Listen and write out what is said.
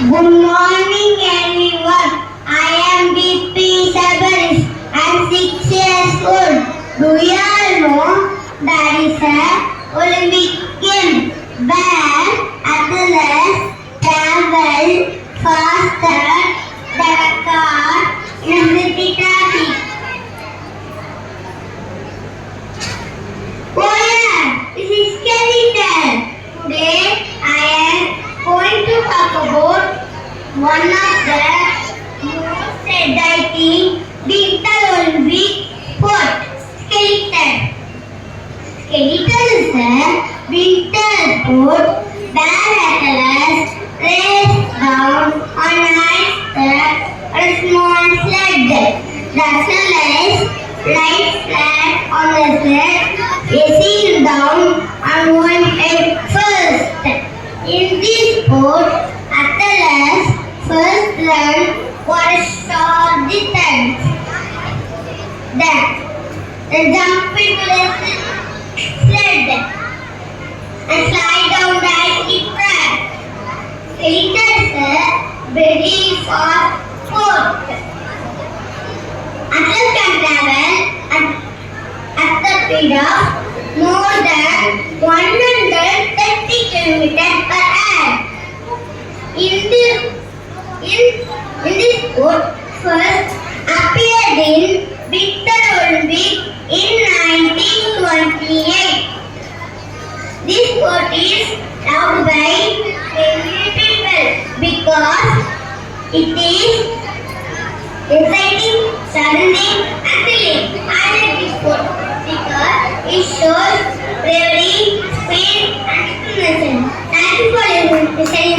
Good morning everyone. I am BP Sabaris. I am 6 years old. Do you all know there is a Olympic game where athletes travel faster than a car in city traffic? Oh yeah, this is skeleton. Today I am going to talk about one of the most exciting Winter Olympic sport, skeleton. Skeleton is a winter sport where athletes race down on ice track or a small sled. The athletes lie flat on the sled, facing down and one head first. In this sport, athletes first learn what a short distance. Then jump into the sled and slide down the icy track. It is a very fast sport. Athletes can travel at the speed of more than 130 km per hour. In this sport first appeared in Winter Olympic in 1928. This sport is loved by many people because it is exciting, challenging, and thrilling. I like this sport because it shows bravery, speed, and determination. Thank you for listening.